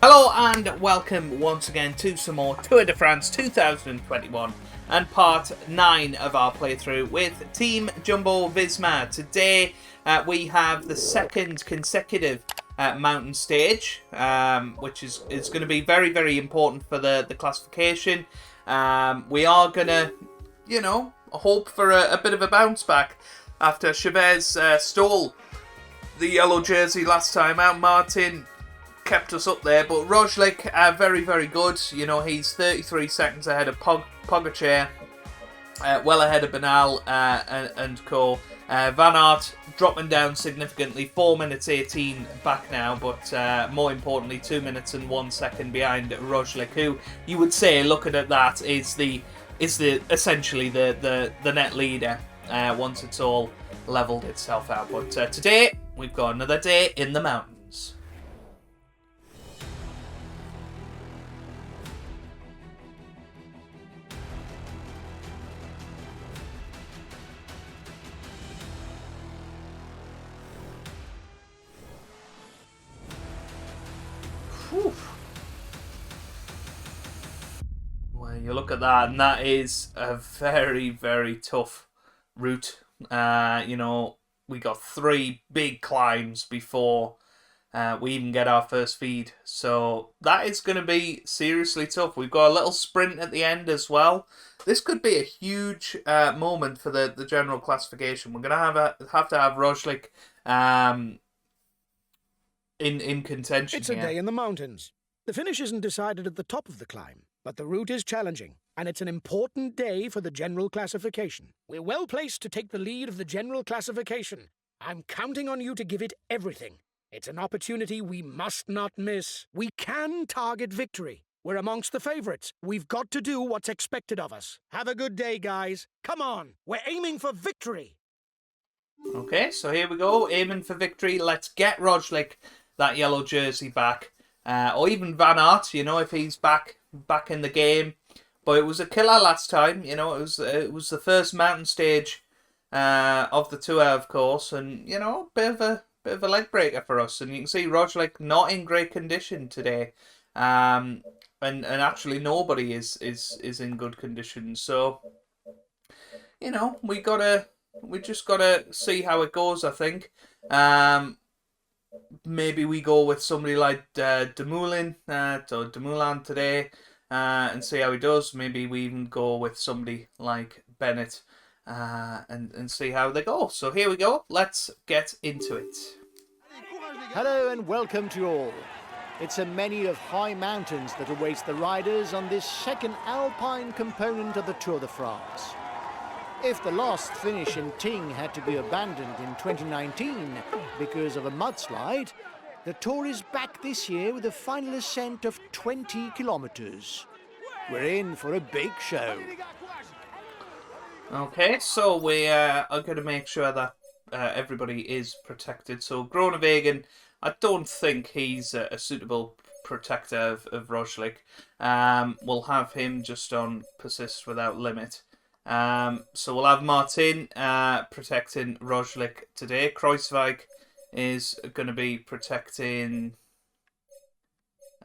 Hello and welcome once again to some more Tour de France 2021 and part 9 of our playthrough with Team Jumbo Visma. Today we have the second consecutive mountain stage, which is going to be very, very important for the classification. We are going to, hope for a bit of a bounce back after Chavez stole the yellow jersey last time out. Martin kept us up there, but Roglic, very, very good. He's 33 seconds ahead of Pogacar, well ahead of Bernal and co. Van Aert dropping down significantly, 4 minutes 18 back now, but more importantly 2 minutes and 1 second behind Roglic, who you would say, looking at that, is essentially the net leader once it's all levelled itself out. But today we've got another day in the mountains. Whew. Well, you look at that, and that is a very, very tough route. We got 3 big climbs before we even get our first feed. So that is going to be seriously tough. We've got a little sprint at the end as well. This could be a huge moment for the general classification. We're going to have to have Roglic in contention. It's a day in the mountains. The finish isn't decided at the top of the climb, but the route is challenging, and it's an important day for the general classification. We're well placed to take the lead of the general classification. I'm counting on you to give it everything. It's an opportunity we must not miss. We can target victory. We're amongst the favourites. We've got to do what's expected of us. Have a good day, guys. Come on, we're aiming for victory. Okay, so here we go, aiming for victory. Let's get Roglic that yellow jersey back, or even Van Aert, if he's back in the game. But it was a killer last time. It was the first mountain stage of the tour, of course, and bit of a leg breaker for us. And you can see Roglic not in great condition today, and actually nobody is in good condition. So we just gotta see how it goes, I think. Maybe we go with somebody like Dumoulin today and see how he does. Maybe we even go with somebody like Bennett and see how they go. So here we go. Let's get into it. Hello and welcome to all. It's a many of high mountains that awaits the riders on this second alpine component of the Tour de France. If the last finish in Ting had to be abandoned in 2019 because of a mudslide, the Tour is back this year with a final ascent of 20 kilometers. We're in for a big show. Okay, so we are going to make sure that everybody is protected. So Groenewegen, I don't think he's a suitable protector of Roglic. We'll have him just on persist without limit. So we'll have Martin protecting Roglic today. Kruijswijk is going to be protecting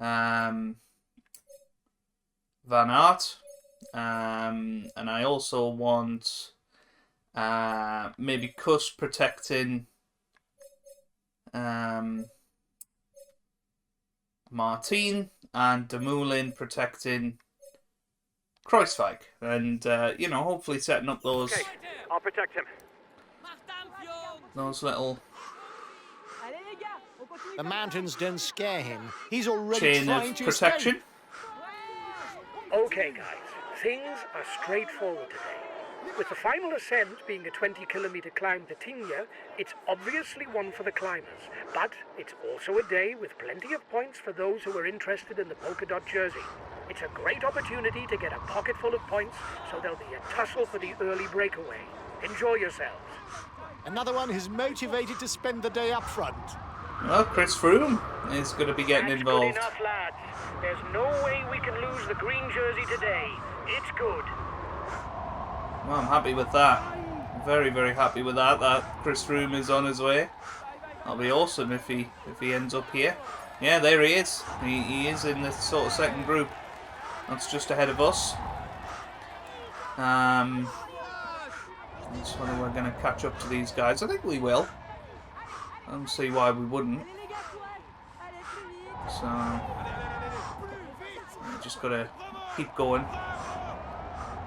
Van Aert. And I also want maybe Kuss protecting Martin, and Dumoulin protecting Kruijswijk, and hopefully setting up those. Okay, I'll protect him. Those little The mountains don't scare him. He's already chain trying of to protection. escape. Okay, guys, things are straightforward today. With the final ascent being a 20-kilometer climb to Tignes, it's obviously one for the climbers. But it's also a day with plenty of points for those who are interested in the polka dot jersey. It's a great opportunity to get a pocket full of points, so there'll be a tussle for the early breakaway. Enjoy yourselves. Another one who's motivated to spend the day up front. Well, Chris Froome is going to be getting That's involved. good enough, lads. There's no way we can lose the green jersey today. It's good. Well, I'm happy with that. Very, very happy with that. That Chris Froome is on his way. That'll be awesome if he ends up here. Yeah, there he is. He is in the sort of second group. That's just ahead of us. That's when we're going to catch up to these guys. I think we will. I don't see why we wouldn't. So, just got to keep going.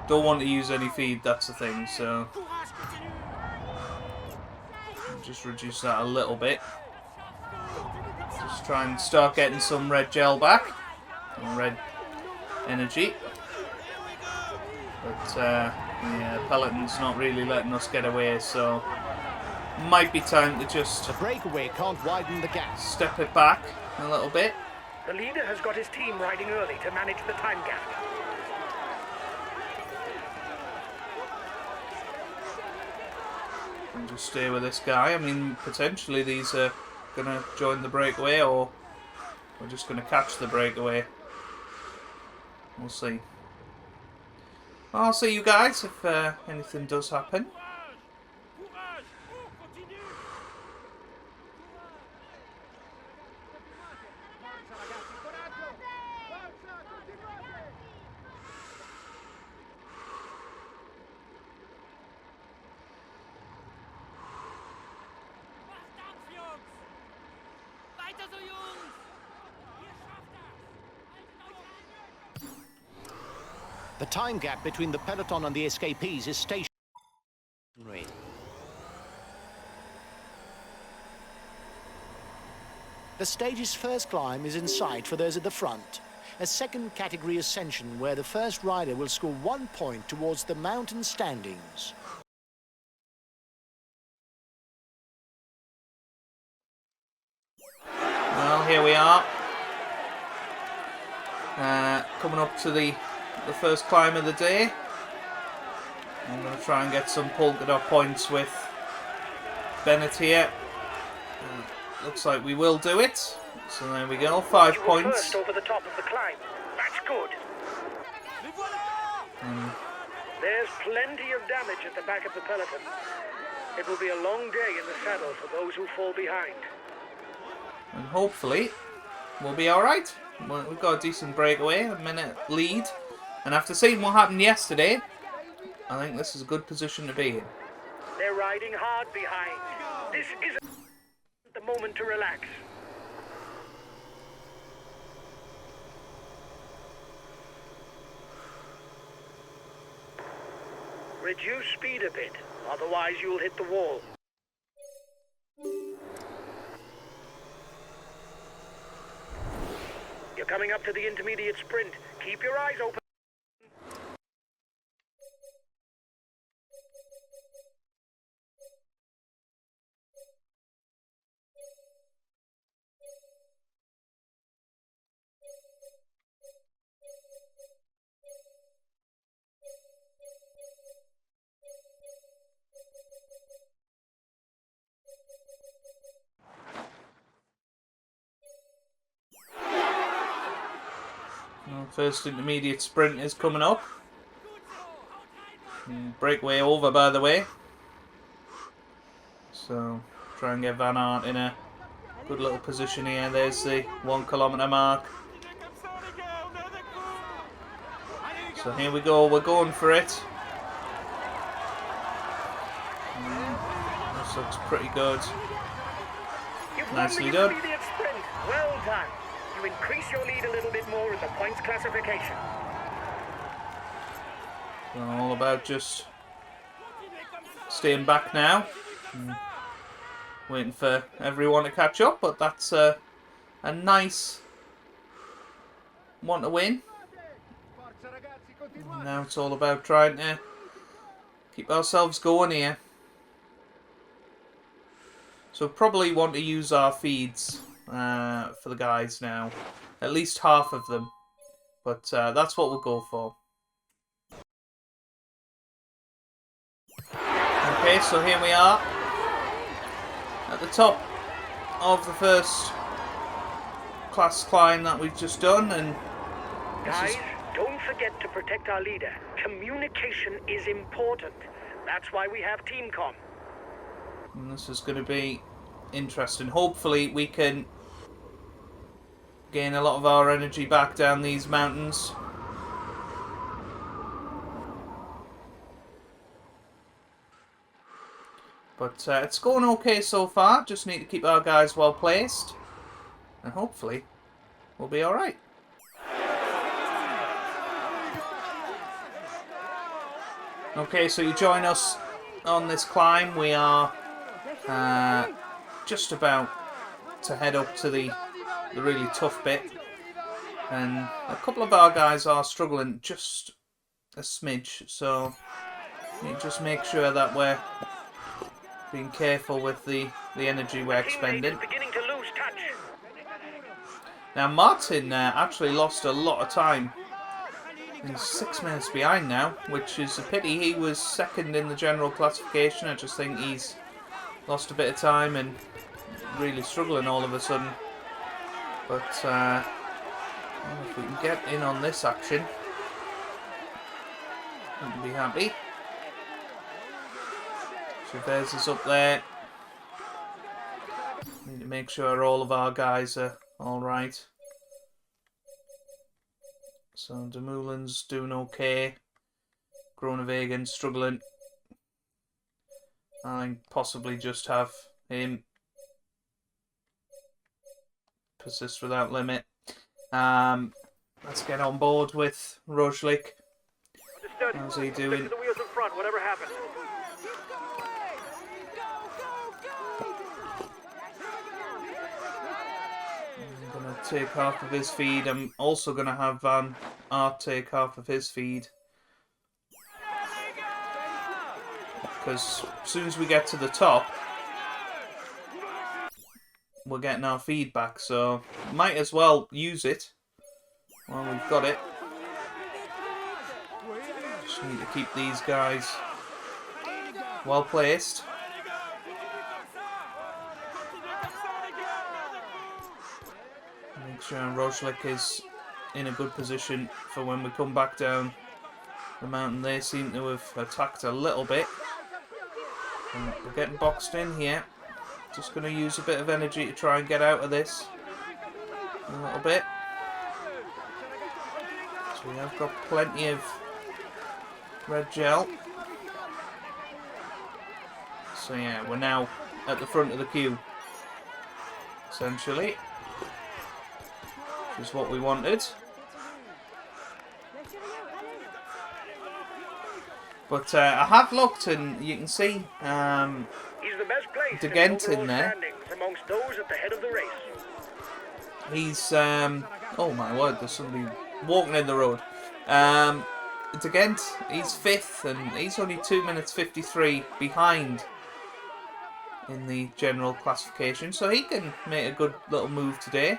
Don't want to use any feed, that's the thing. So, just reduce that a little bit. Just try and start getting some red gel back. And red energy. But, yeah, Peloton's not really letting us get away, so might be time to just The breakaway can't widen the gap. step it back a little bit. The leader has got his team riding early to manage the time gap. And just stay with this guy. I mean, potentially these are going to join the breakaway, or we're just going to catch the breakaway. We'll see. I'll see you guys if anything does happen. The time gap between the peloton and the escapees is stationary. The stage's first climb is in sight for those at the front. A second category ascension where the first rider will score 1 point towards the mountain standings. Well, here we are. Coming up to the first climb of the day. I'm going to try and get some polka dot points with Bennett here. Looks like we will do it. So there we go, 5 You were points. first over the top of the climb. That's good. There's plenty of damage at the back of the peloton. It will be a long day in the saddle for those who fall behind. And hopefully we'll be alright. We've got a decent breakaway, a minute lead. And after seeing what happened yesterday, I think this is a good position to be in. They're riding hard behind. This isn't the moment to relax. Reduce speed a bit, otherwise you'll hit the wall. You're coming up to the intermediate sprint. Keep your eyes open. Well, first intermediate sprint is coming up. Breakaway over, by the way. So, try and get Van Aert in a good little position here. There's the 1 kilometre mark. So here we go, we're going for it. This looks pretty good. You've Nicely won the done. intermediate sprint. Well done. You increase your lead a little bit more in the points classification. So all about just staying back now. Waiting for everyone to catch up, but that's a nice one to win. Now it's all about trying to keep ourselves going here. So probably want to use our feeds for the guys now. At least half of them. But that's what we'll go for. Okay, so here we are. At the top of the first class climb that we've just done. And Guys, don't forget to protect our leader. Communication is important. That's why we have team comm. this is going to be interesting. Hopefully we can gain a lot of our energy back down these mountains. But it's going okay so far. Just need to keep our guys well placed. And hopefully we'll be alright. Okay, so you join us on this climb. We are just about to head up to the really tough bit. And a couple of our guys are struggling just a smidge. So you just make sure that we're being careful with the energy we're expending. Now Martin actually lost a lot of time. He's 6 minutes behind now, which is a pity. He was second in the general classification. I just think he's lost a bit of time and really struggling all of a sudden. But well, if we can get in on this action, we'll be happy. Chavez is up there. Need to make sure all of our guys are alright. So Demoulin's doing okay. Groenewegen struggling. I think possibly just have him persist without limit. Let's get on board with Rožlik. How's he doing? I'm going to take half of his feed. I'm also going to have Van Aert take half of his feed. Because as soon as we get to the top, we're getting our feedback, so might as well use it while we've got it. Just need to keep these guys well placed. Make sure Rožlik is in a good position for when we come back down the mountain. They seem to have attacked a little bit. And we're getting boxed in here. Just going to use a bit of energy to try and get out of this a little bit. So we have got plenty of red gel. So yeah, we're now at the front of the queue, essentially, which is what we wanted. But I have looked, and you can see De Gent in there. He's oh my word, there's somebody walking in the road. De Gent, he's 5th, and he's only 2 minutes 53 behind in the general classification, so he can make a good little move today.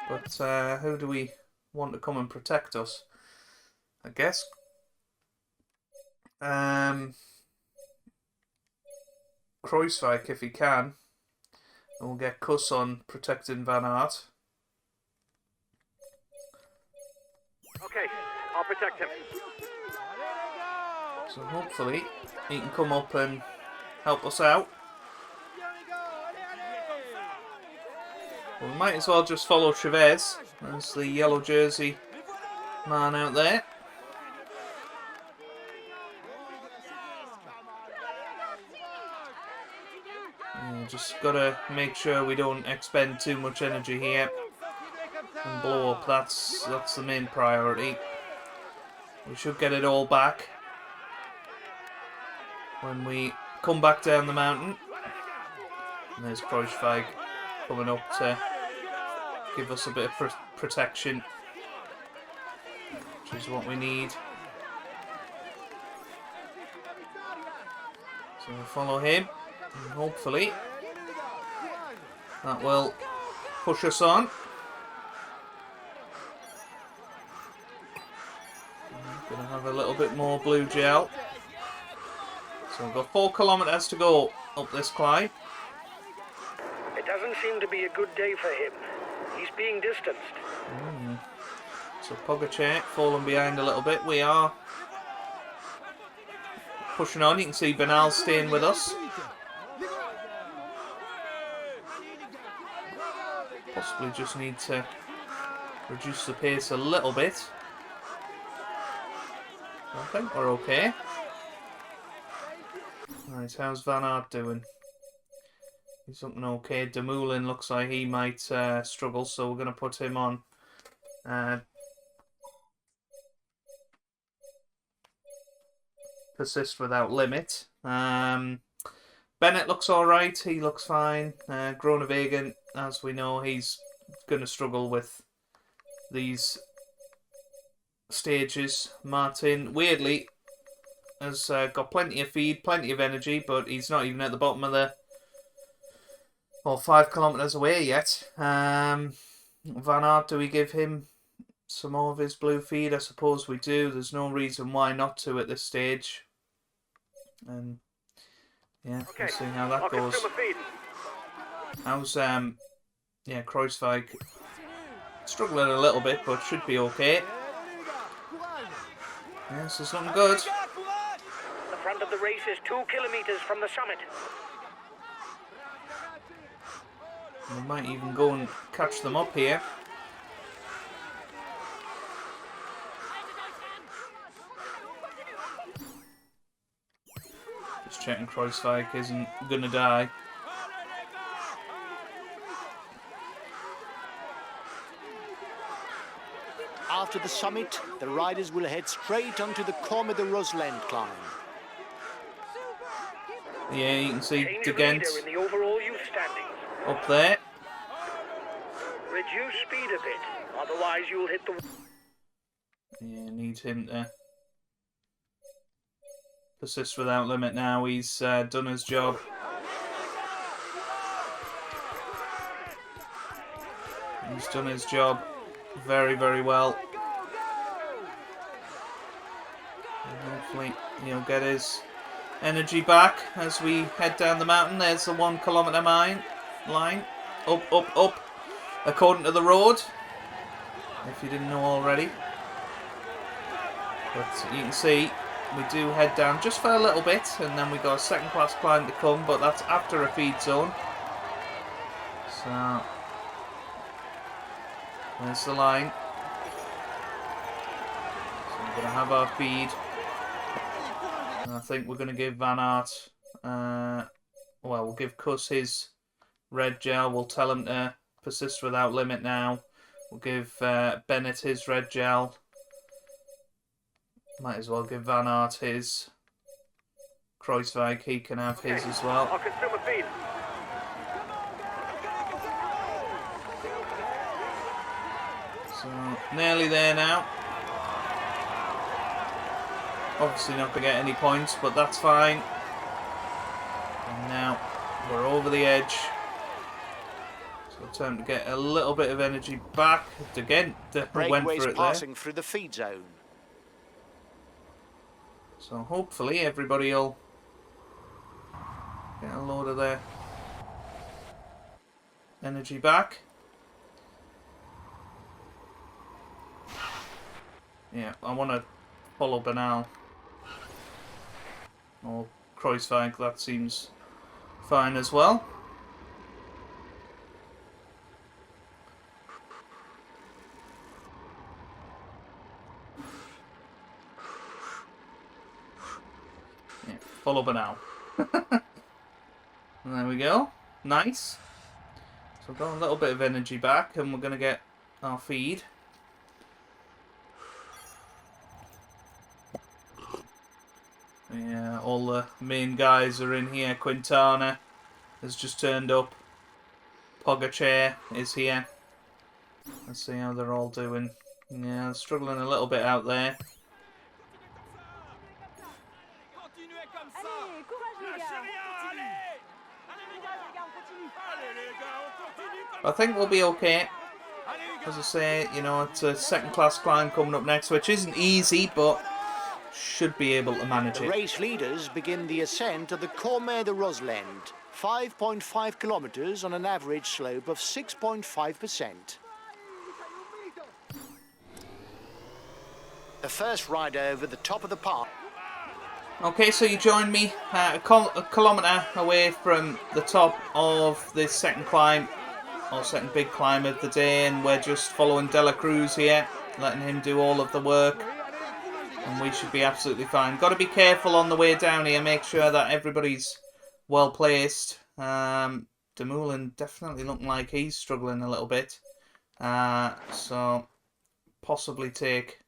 But who do we want to come and protect us? I guess Kruiswijk, if he can, and we'll get Kuss on protecting Van Aert. Okay, I'll protect him. So hopefully he can come up and help us out. Well, we might as well just follow Chavez. There's the yellow jersey man out there. Just gotta make sure we don't expend too much energy here and blow up. That's the main priority. We should get it all back when we come back down the mountain. And there's Kruiswijk coming up to give us a bit of protection, which is what we need. So we'll follow him, and hopefully that will push us on. I'm going to have a little bit more blue gel. So we've got 4 kilometers to go up this climb. It doesn't seem to be a good day for him. He's being distanced. So Pogačar falling behind a little bit. We are pushing on. You can see Bernal staying with us. Possibly just need to reduce the pace a little bit. I think we're okay. Right, how's Van Aert doing? He's looking okay. Dumoulin looks like he might struggle, so we're going to put him on. Persist without limit. Bennett looks alright. He looks fine. Groenewegen, as we know, he's going to struggle with these stages. Martin, weirdly, has got plenty of feed, plenty of energy, but he's not even at the bottom of the... Well, 5 kilometres away yet. Van Aert, do we give him some more of his blue feed? I suppose we do. There's no reason why not to at this stage. And yeah, Okay. we'll see how that goes. How's yeah, Kreuzweig struggling a little bit, but should be okay. Yeah, this is looking good. The front of the race is 2 kilometers from the summit. We might even go and catch them up here. Just checking Kreuzweig isn't gonna die. After the summit, the riders will head straight onto the Combe de Rosland climb. Yeah, you can see Change De of Gent leader in the overall youth standings. up there. Reduce speed a bit, otherwise you'll hit the... Yeah, need him to persist without limit now. He's done his job. He's done his job very, very well. And hopefully he'll get his energy back as we head down the mountain. There's the 1 kilometre line. Up, up, up. According to the road. If you didn't know already. But you can see we do head down just for a little bit, and then we got a second class climb to come, but that's after a feed zone. So there's the line. So we're going to have our feed. And I think we're going to give Van Aert, well, we'll give Kuss his red gel. We'll tell him to persist without limit now. We'll give Bennett his red gel. Might as well give Van Aert his. Kreuzweig, he can have his as well. I'll consume a feed. So, nearly there now. Obviously not going to get any points, but that's fine. And now we're over the edge. So time to get a little bit of energy back. Again, went for Breakaways it passing there. through the feed zone. So hopefully everybody will get a load of their energy back. Yeah, I want to follow Bernal. Or Kreuzweig, that seems fine as well. Yeah, follow Bernal. There we go. Nice. So we've got a little bit of energy back, and we're going to get our feed. Yeah, all the main guys are in here. Quintana has just turned up. Pogacar is here. Let's see how they're all doing. Yeah, they're struggling a little bit out there. I think we'll be okay. As I say, you know, it's a second class climb coming up next, which isn't easy, but should be able to manage The it. race leaders begin the ascent of the Combe de Rosland, 5.5 kilometres on an average slope of 6.5%. The first rider over the top of the path. Okay, so you joined me a kilometre away from the top of this second climb our second big climb of the day, and we're just following De La Cruz here, letting him do all of the work, and we should be absolutely fine. Got to be careful on the way down here, make sure that everybody's well placed. Dumoulin definitely looking like he's struggling a little bit, so possibly take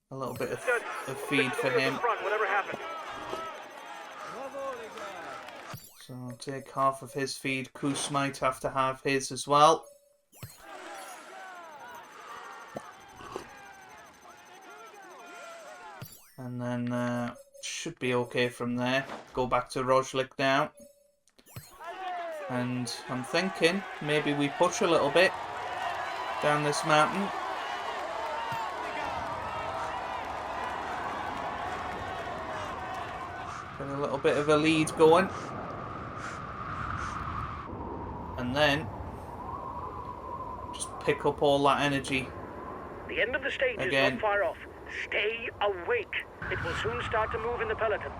a little bit of feed for him. So I'll take half of his feed. Kus might have to have his as well. And then should be okay from there. Go back to Rožlik now. And I'm thinking maybe we push a little bit down this mountain. Get a little bit of a lead going. And then just pick up all that energy. The end of the stage again. is not far off. Stay awake. It will soon start to move in the peloton.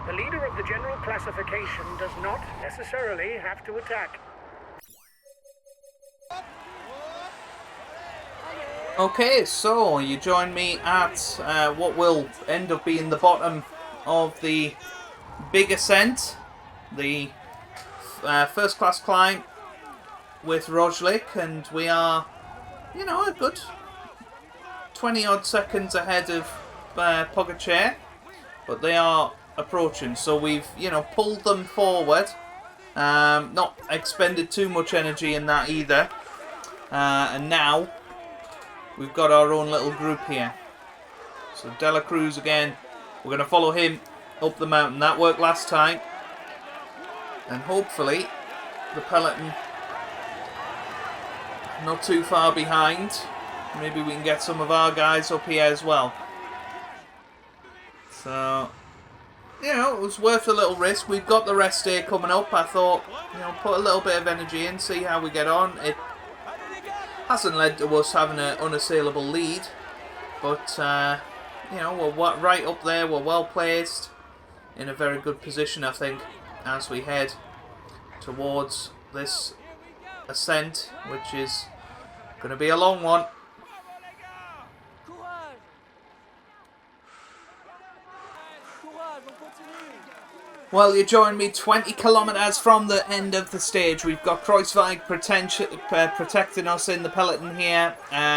The leader of the general classification does not necessarily have to attack. Okay, so you join me at what will end up being the bottom of the big ascent, the first class climb with Rožlik, and we are, you know, a good 20 odd seconds ahead of Pogačar, but they are approaching, so we've, you know, pulled them forward, not expended too much energy in that either, and now we've got our own little group here. So De La Cruz again, we're going to follow him up the mountain. That worked last time, and hopefully the peloton not too far behind. Maybe we can get some of our guys up here as well. So, you know, it was worth a little risk. We've got the rest day coming up. I thought, you know, put a little bit of energy in, see how we get on. It hasn't led to us having an unassailable lead, but you know, we're right up there. We're well placed, in a very good position, I think, as we head towards this ascent, which is going to be a long one. Well, you join me 20 kilometres from the end of the stage. We've got Kruiswijk protecting us in the peloton here.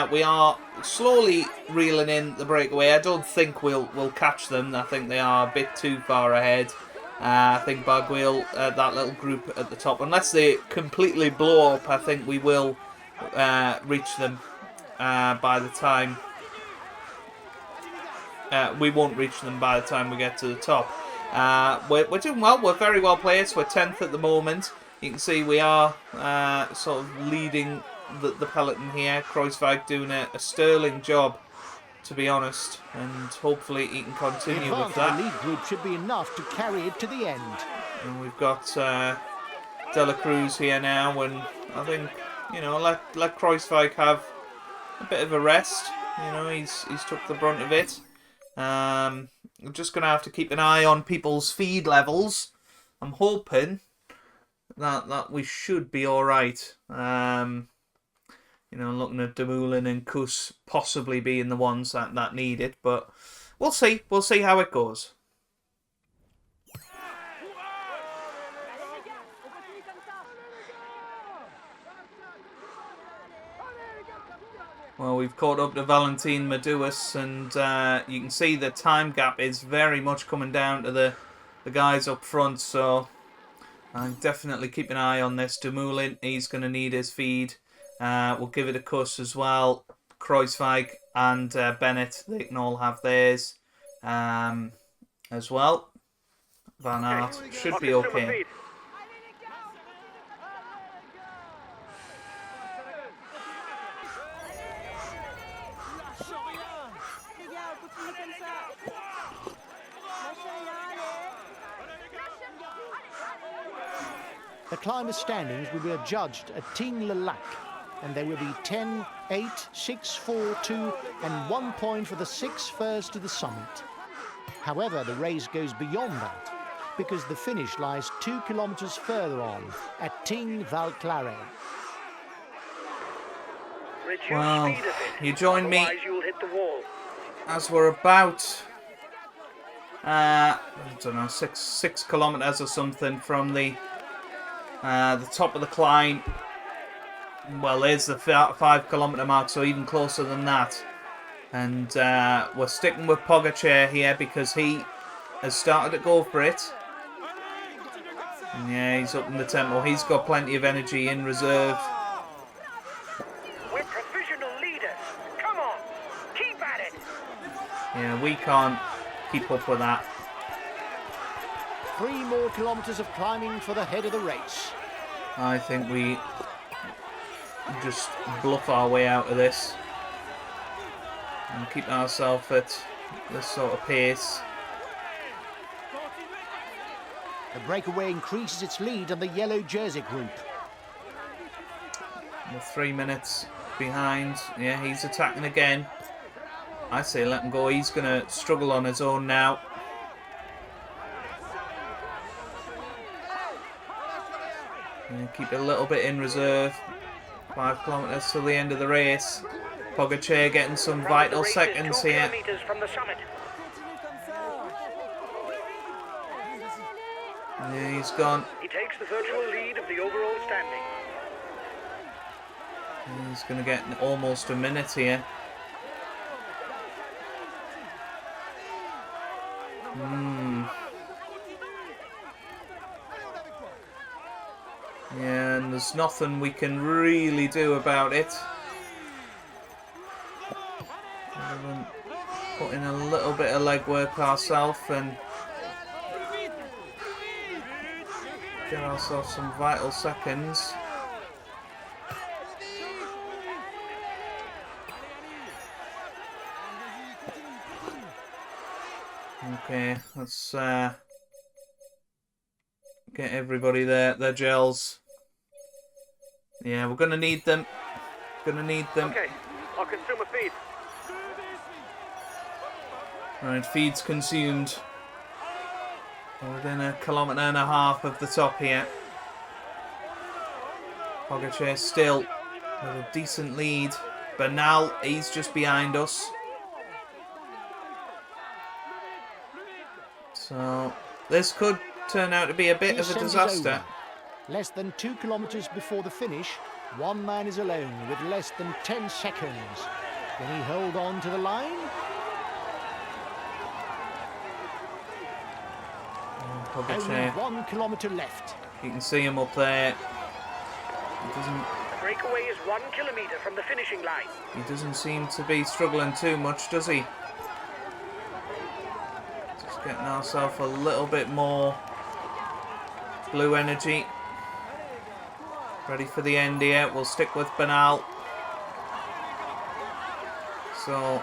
We are slowly reeling in the breakaway. I don't think we'll catch them. I think they are a bit too far ahead. I think Barguil, that little group at the top, unless they completely blow up, I think we will reach them by the time... we won't reach them by the time we get to the top. We're doing well. We're very well placed. We're 10th at the moment. You can see we are sort of leading the peloton here. Kruiswijk doing a sterling job, to be honest, and hopefully he can continue with that. The lead group should be enough to carry it to the end. And we've got De La Cruz here now, and I think, you know, let Kruiswijk have a bit of a rest. You know, he's took the brunt of it. I'm just going to have to keep an eye on people's feed levels. I'm hoping that we should be alright. You know, looking at Dumoulin and Kus possibly being the ones that need it, but we'll see. We'll see how it goes. Well, we've caught up to Valentin Maduas, and you can see the time gap is very much coming down to the guys up front, so I'm definitely keeping an eye on this. Dumoulin, he's going to need his feed. We'll give it a Kus as well. Kruiswijk and Bennett, they can all have theirs as well. Van Aert should be okay. The climber standings will be adjudged at Tignes le Lac, and there will be 10, 8, 6, 4, 2 and 1 point for the 6 first to the summit. However, the race goes beyond that, because the finish lies 2 kilometres further on at Tignes Val Claret. Well, you join me You'll hit the wall. as we're about, I don't know, 6 kilometres or something from the top of the climb. Well, there's the 5 kilometre mark, so even closer than that. And we're sticking with Pogacar here because he has started to go for it. And yeah, he's up in the tempo. He's got plenty of energy in reserve. We're provisional leaders. Come on, keep at it. Yeah, we can't keep up with that. 3 more kilometres of climbing for the head of the race. I think we just bluff our way out of this and keep ourselves at this sort of pace. The breakaway increases its lead on the yellow jersey group. We're 3 minutes behind. Yeah, he's attacking again. I say let him go. He's going to struggle on his own now. Yeah, keep it a little bit in reserve. 5 kilometres till the end of the race. Pogacar getting some vital seconds here. 2 kilometres from the summit. Yeah, he's gone. He takes the virtual lead of the overall standing. He's going to get almost a minute here. Yeah, and there's nothing we can really do about it. Other than put in a little bit of legwork ourselves and get ourselves some vital seconds. Okay, let's get everybody their gels. Yeah, we're gonna need them. Gonna need them. Okay, I'll consume a feed. Right, feed's consumed. We're within 1.5 kilometres of the top here. Pogacar still with a decent lead. Bernal, he's just behind us. So this could turn out to be a bit of a disaster. Less than 2 kilometres before the finish, one man is alone with less than 10 seconds. Can he hold on to the line? Only Pogacar, 1 kilometre left. you can see him up there. The breakaway is 1 kilometre from the finishing line. He doesn't seem to be struggling too much, does he? Just getting ourselves a little bit more blue energy. Ready for the end here. We'll stick with Bernal. So,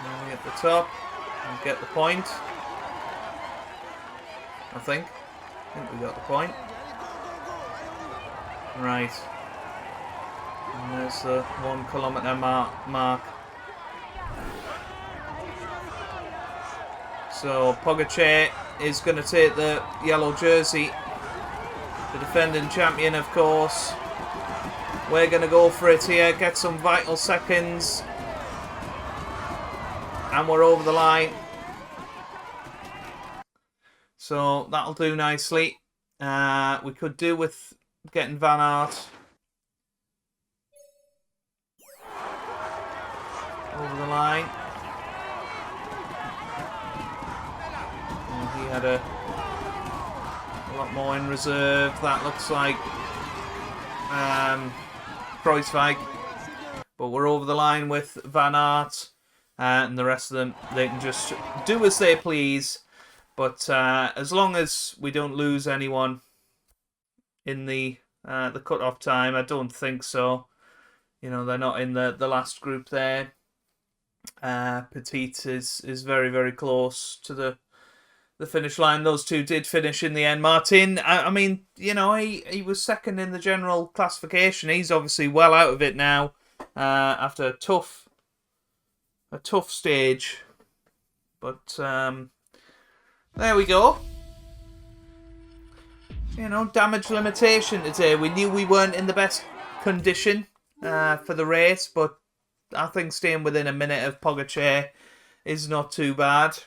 nearly at the top. We'll get the point. I think we got the point. Right. And there's the 1 kilometre mark. So Pogacar is going to take the yellow jersey. The defending champion, of course. We're going to go for it here. Get some vital seconds. And we're over the line. So that'll do nicely. We could do with getting Van Aert over the line. And he had a lot more in reserve. That looks like Kreuzweig. But we're over the line with Van Aert. And the rest of them, they can just do as they please. But as long as we don't lose anyone in the cut-off time, I don't think so. You know, they're not in the last group there. Petit is very, very close to the the finish line. Those two did finish in the end. Martin, I mean, you know, he was second in the general classification. He's obviously well out of it now after a tough stage. But there we go. You know, damage limitation today. We knew we weren't in the best condition for the race, but I think staying within a minute of Pogacar is not too bad.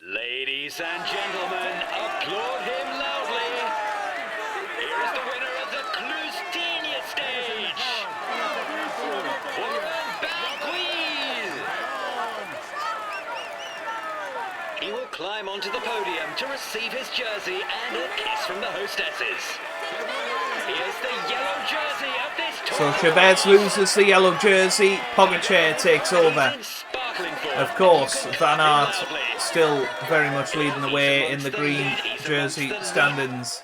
Ladies and gentlemen, applaud him loudly. Here is the winner of the Cyanide stage. Warren Barguil. He will climb onto the podium to receive his jersey and a kiss from the hostesses. Here's the yellow jersey of this So Chavez loses the yellow jersey, Pogacar takes over. Of course, Van Aert still very much leading the way in the green jersey standings.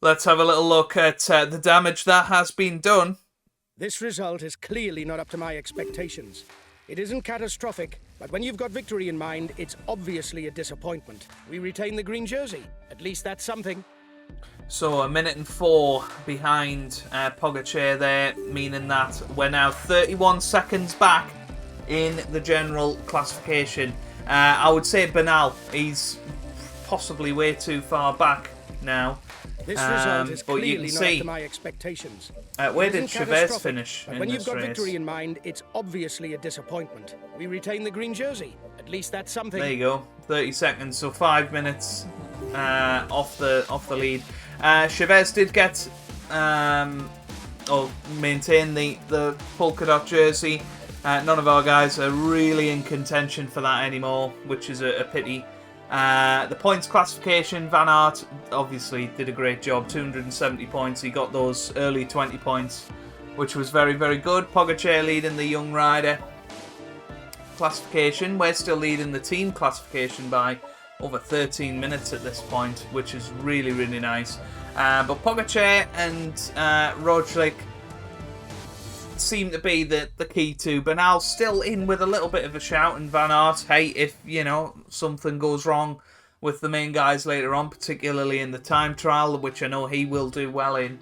Let's have a little look at the damage that has been done. This result is clearly not up to my expectations. It isn't catastrophic, but when you've got victory in mind, it's obviously a disappointment. We retain the green jersey. At least that's something. So 1 minute and 4 behind Pogacar there, meaning that we're now 31 seconds back in the general classification. I would say Bernal, he's possibly way too far back now. This result is but you clearly can not up see to my expectations. where did Chavez finish in when this you've got race? victory in mind, it's obviously a disappointment. We retain the green jersey. At least that's something. There you go, 30 seconds, so 5 minutes off the lead. Chavez did get or maintain the polka dot jersey. None of our guys are really in contention for that anymore, which is a pity. The points classification, Van Aert obviously did a great job, 270 points. He got those early 20 points, which was very, very good. Pogacar leading the young rider classification. We're still leading the team classification by over 13 minutes at this point, which is really, really nice. But Pogacar and Roglic seem to be the key to. Bernal still in with a little bit of a shout, and Van Aert, hey, if, you know, something goes wrong with the main guys later on, particularly in the time trial, which I know he will do well in,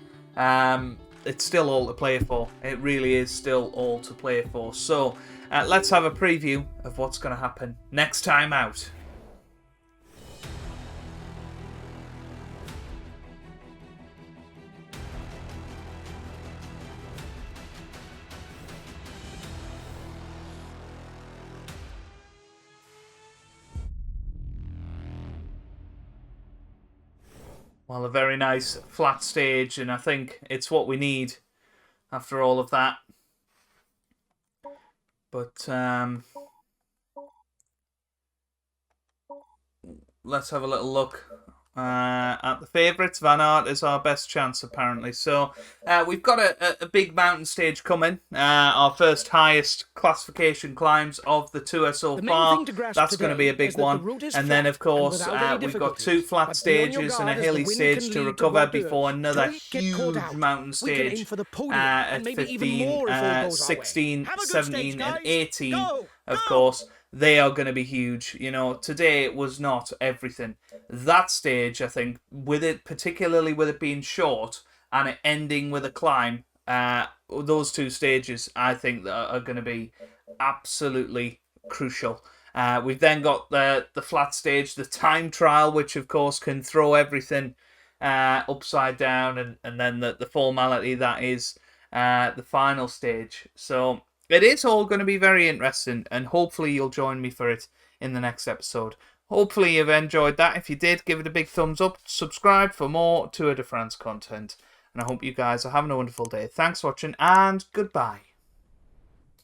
it's still all to play for. It really is still all to play for. So let's have a preview of what's going to happen next time out. Well, a very nice flat stage, and I think it's what we need after all of that. But let's have a little look at the favourites. Van Aert is our best chance, apparently. So we've got a big mountain stage coming. Our first highest classification climbs of the tour so far. That's going to be a big one. And then, of course, we've got 2 flat stages and a hilly stage to recover before another huge mountain stage at 15, 16, 17 and 18, of course. They are going to be huge. You know, today was not everything. That stage, I think, with it, particularly with it being short and it ending with a climb, those 2 stages, I think, that are going to be absolutely crucial. We've then got the flat stage, the time trial, which, of course, can throw everything upside down, and then the formality that is the final stage. So it is all going to be very interesting, and hopefully you'll join me for it in the next episode. Hopefully you've enjoyed that. If you did, give it a big thumbs up. Subscribe for more Tour de France content. And I hope you guys are having a wonderful day. Thanks for watching, and goodbye.